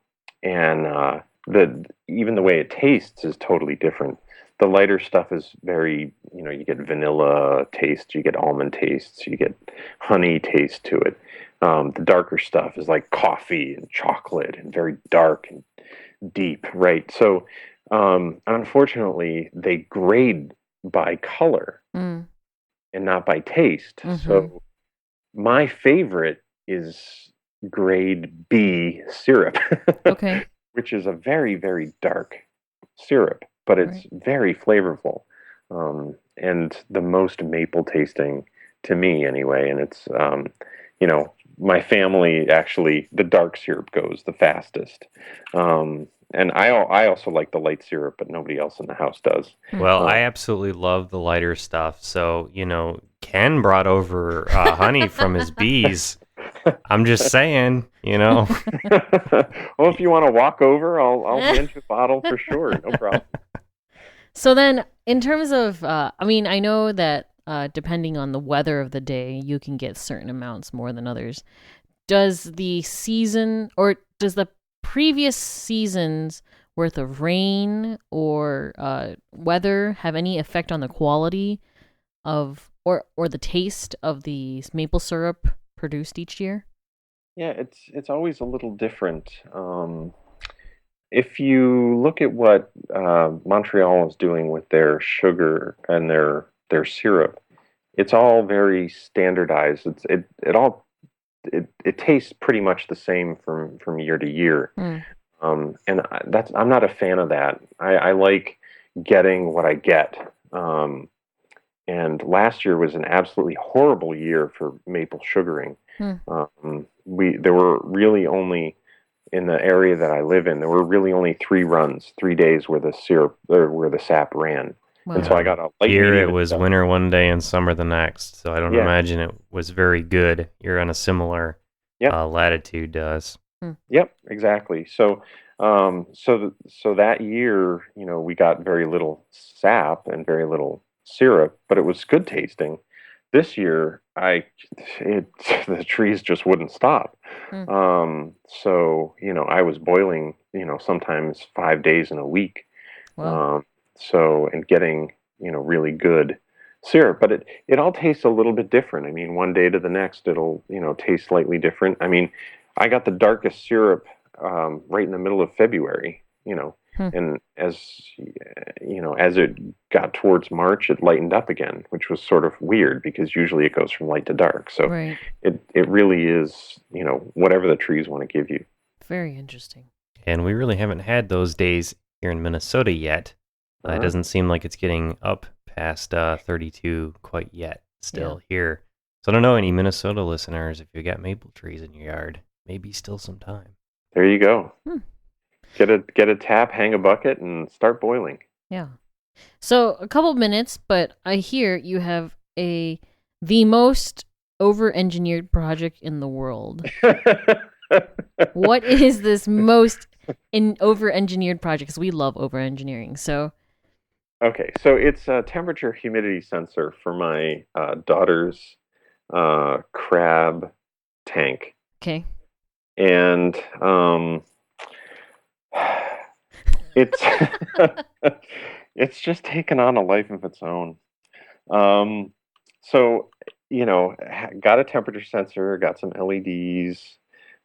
even the way it tastes is totally different. The lighter stuff is very, you get vanilla taste, you get almond tastes, you get honey taste to it. The darker stuff is like coffee and chocolate and very dark and deep, right? So, unfortunately, they grade by color and not by taste. Mm-hmm. So my favorite is grade B syrup, Okay. which is a very, very dark syrup, but it's Right. very flavorful, and the most maple tasting to me anyway. And it's, my family actually, the dark syrup goes the fastest. And I also like the light syrup, but nobody else in the house does. Well, Uh, I absolutely love the lighter stuff. So, Ken brought over honey from his bees. I'm just saying, well, if you want to walk over, I'll hand you a bottle for sure. No problem. So then, in terms of, I mean, I know that depending on the weather of the day, you can get certain amounts more than others. Does the season or does the previous season's worth of rain or weather have any effect on the quality of or the taste of the maple syrup produced each year? Yeah, it's always a little different. If you look at what Montreal is doing with their sugar and their syrup, it's all very standardized. It tastes pretty much the same from year to year. Mm. I'm not a fan of that. I like getting what I get. And last year was an absolutely horrible year for maple sugaring. Mm. There were really only in the area that I live in, there were really only 3 days where the syrup or where the sap ran. And so Wow. I got a light Here medium it was stuff. winter one day and summer the next. So I don't Yeah. imagine it was very good. You're on a similar Yep. latitude to us. Yep, exactly. So that year, we got very little sap and very little syrup, but it was good tasting. This year, the trees just wouldn't stop. Mm. So I was boiling, sometimes 5 days in a week. Wow. And getting, really good syrup, but it all tastes a little bit different. I mean, one day to the next, it'll, taste slightly different. I mean, I got the darkest syrup right in the middle of February, Hmm. and as it got towards March, it lightened up again, which was sort of weird because usually it goes from light to dark. So Right. it really is, whatever the trees want to give you. Very interesting. And we really haven't had those days here in Minnesota yet. It doesn't seem like it's getting up past 32 quite yet still here. So I don't know any Minnesota listeners, if you got maple trees in your yard, maybe still some time. There you go. Hmm. Get a tap, hang a bucket, and start boiling. Yeah. So a couple minutes, but I hear you have the most over-engineered project in the world. What is this most over-engineered project? Because we love over-engineering. So. Okay, so it's a temperature humidity sensor for my daughter's crab tank. Okay. And it's it's just taken on a life of its own. So got a temperature sensor, got some LEDs,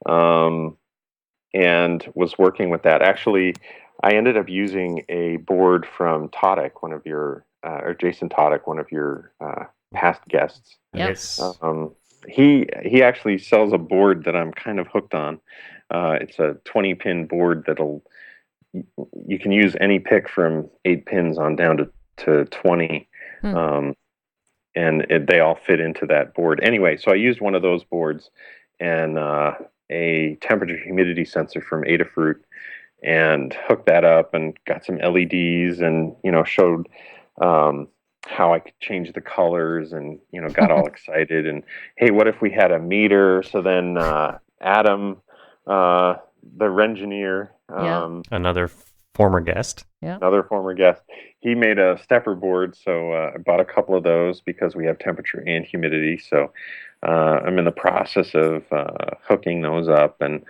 and was working with that. Actually, I ended up using a board from Todek, one of your or Jason Todek, one of your past guests. Yep. Yes. He actually sells a board that I'm kind of hooked on. It's a 20-pin board you can use any pick from 8 pins on down to 20. And they all fit into that board. Anyway, so I used one of those boards and a temperature humidity sensor from Adafruit and hooked that up and got some LEDs and, showed how I could change the colors and, got all excited. And, hey, what if we had a meter? So then Adam, the Rengineer, another former guest. Yeah. Another former guest, he made a stepper board. So I bought a couple of those because we have temperature and humidity. So I'm in the process of hooking those up. And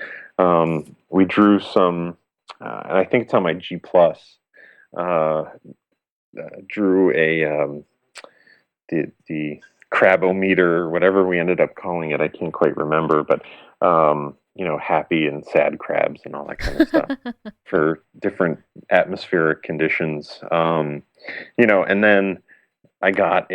we drew some, and I think it's on my G Plus, drew the crabometer, or whatever we ended up calling it. I can't quite remember, but happy and sad crabs and all that kind of stuff for different atmospheric conditions. And then I got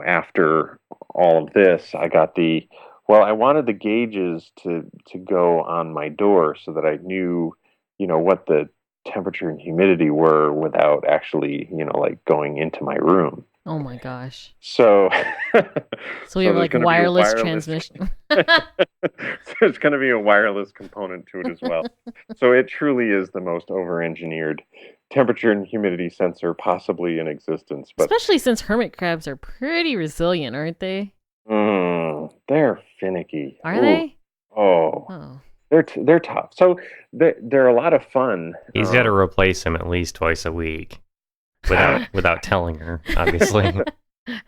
after all of this, I got the Well, I wanted the gauges to go on my door so that I knew, what the temperature and humidity were without actually, like going into my room. Oh my gosh. So, So we have there's like gonna be a wireless transmission. There's going to be a wireless component to it as well. So it truly is the most over-engineered temperature and humidity sensor possibly in existence. But Especially since hermit crabs are pretty resilient, aren't they? they're finicky. Are they? Oh, Oh. they're tough. So they're a lot of fun. He's got to replace him at least twice a week, without telling her, obviously.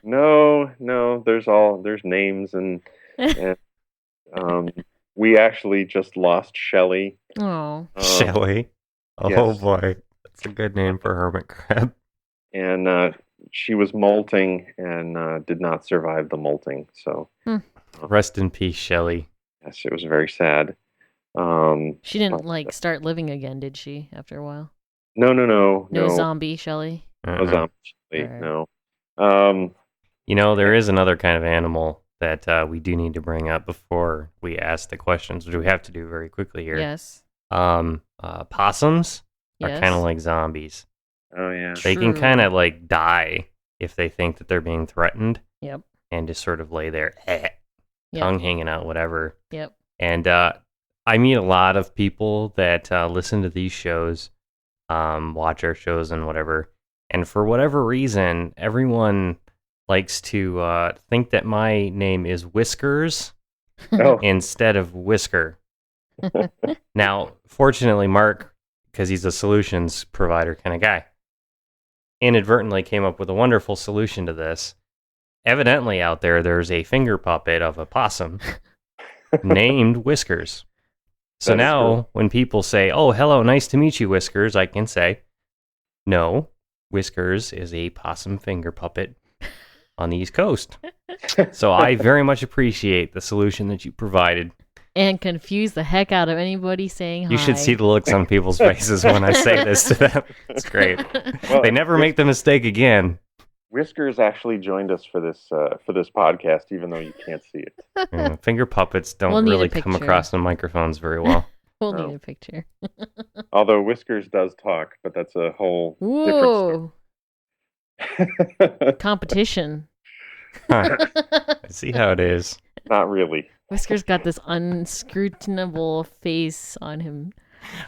No. There's names and we actually just lost Shelly. Oh. Shelly. Oh yes. boy, that's a good name for a hermit crab. And she was molting and did not survive the molting. So rest in peace, Shelly. Yes, it was very sad. She didn't start living again, did she? After a while. No. No zombie Shelly. No zombie Shelly. Right. No. There is another kind of animal that we do need to bring up before we ask the questions, which we have to do very quickly here. Yes. Possums are Yes. kind of like zombies. Oh yeah. They can True. kind of like die if they think that they're being threatened. Yep. And just sort of lay there, Yep. tongue hanging out, whatever. Yep. And I meet a lot of people that listen to these shows, watch our shows and whatever. And for whatever reason, everyone likes to think that my name is Whiskers Oh. instead of Whisker. Now, fortunately, Mark, because he's a solutions provider kind of guy, inadvertently came up with a wonderful solution to this. Evidently, out there's a finger puppet of a possum named Whiskers. So That is now, cool. when people say, "Oh, hello, nice to meet you, Whiskers," I can say, "No, Whiskers is a possum finger puppet on the East Coast." So I very much appreciate the solution that you provided. And confuse the heck out of anybody saying hi. You should see the looks on people's faces when I say this to them. It's great. Well, They never make the mistake again. Whiskers actually joined us for this podcast, even though you can't see it. Yeah, finger puppets don't We'll need a really come picture. across the microphones very well. We'll No. need a picture. Although Whiskers does talk, but that's a whole Whoa. different Competition. Huh. I see how it is. Not really. Whiskers got this unscrutinable face on him.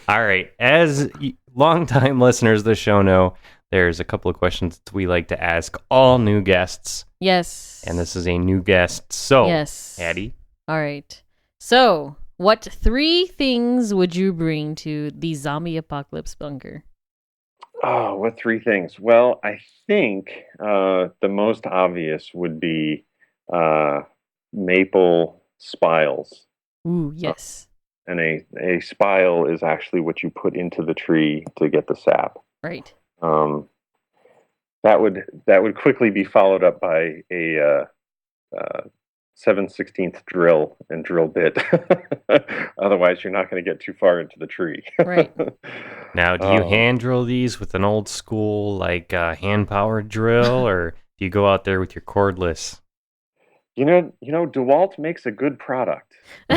All right. As longtime listeners of the show know, there's a couple of questions that we like to ask all new guests. Yes. And this is a new guest. So, Yes. Addie. All right. So, what 3 things would you bring to the zombie apocalypse bunker? Oh, what 3 things? Well, I think the most obvious would be maple spiles. Ooh, yes. And a spile is actually what you put into the tree to get the sap. Right. That would quickly be followed up by a 7/16 drill and drill bit. Otherwise, you're not going to get too far into the tree. Right. Now, do you hand drill these with an old school, hand-powered drill, or do you go out there with your cordless? You know, DeWalt makes a good product. We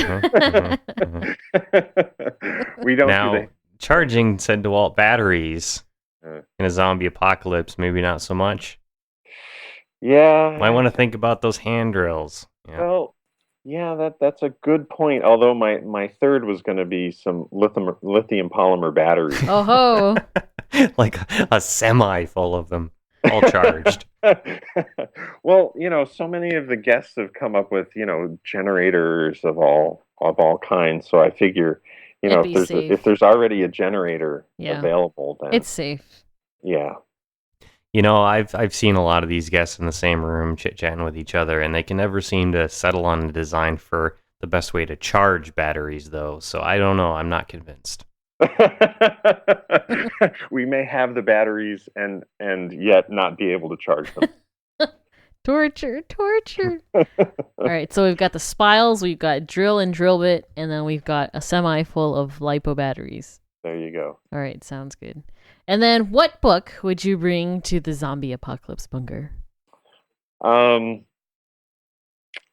don't Now, do charging said DeWalt batteries Uh. in a zombie apocalypse, maybe not so much. Yeah. Might want to think about those hand drills. Yeah. Well, yeah, that's a good point. Although my third was going to be some lithium polymer batteries. Oh ho. Like a semi full of them, all charged. Well, so many of the guests have come up with, generators of all kinds. So I figure, It'd be safe. if there's already a generator Yeah. available, then It's safe. yeah. I've seen a lot of these guests in the same room chit-chatting with each other, and they can never seem to settle on a design for the best way to charge batteries, though. So I don't know. I'm not convinced. We may have the batteries and yet not be able to charge them. Torture. All right, so we've got the spiles, we've got drill and drill bit, and then we've got a semi full of lipo batteries. There you go. All right, sounds good. And then what book would you bring to the zombie apocalypse bunker? I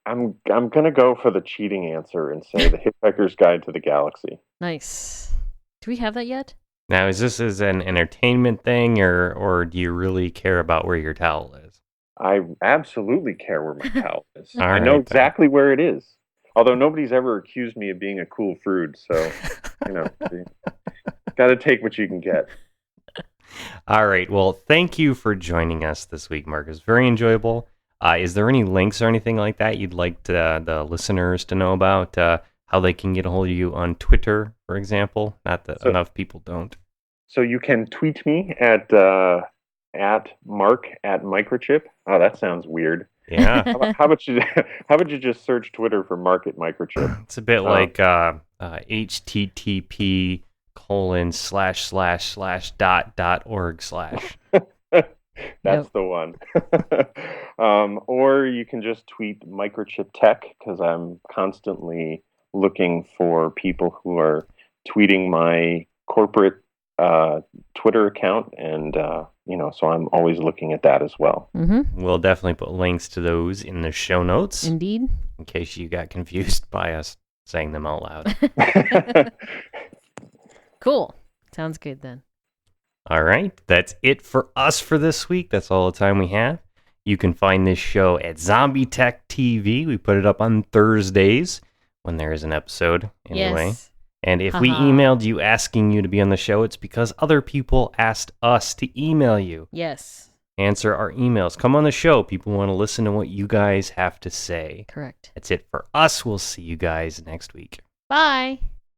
I'm gonna go for the cheating answer and say the Hitchhiker's Guide to the Galaxy. Nice. Do we have that yet? Now, is this as an entertainment thing, or do you really care about where your towel is? I absolutely care where my towel is. All I know right, then. exactly where it is. Although nobody's ever accused me of being a cool prude, so got to take what you can get. All right. Well, thank you for joining us this week, Marcus. Very enjoyable. Is there any links or anything like that you'd like the listeners to know about? How they can get a hold of you on Twitter, for example? Not that enough people don't. So you can tweet me at Mark@Microchip. Oh, that sounds weird. Yeah. How about you just search Twitter for Mark at Microchip? It's a bit like http://.org/. That's the one. Or you can just tweet Microchip Tech, because I'm constantly looking for people who are tweeting my corporate Twitter account, and so I'm always looking at that as well. Mm-hmm. We'll definitely put links to those in the show notes. Indeed. In case you got confused by us saying them out loud. Cool. Sounds good then. All right. That's it for us for this week. That's all the time we have. You can find this show at ZombieTech TV. We put it up on Thursdays when there is an episode anyway. Yes. And if we emailed you asking you to be on the show, it's because other people asked us to email you. Yes. Answer our emails. Come on the show. People want to listen to what you guys have to say. Correct. That's it for us. We'll see you guys next week. Bye.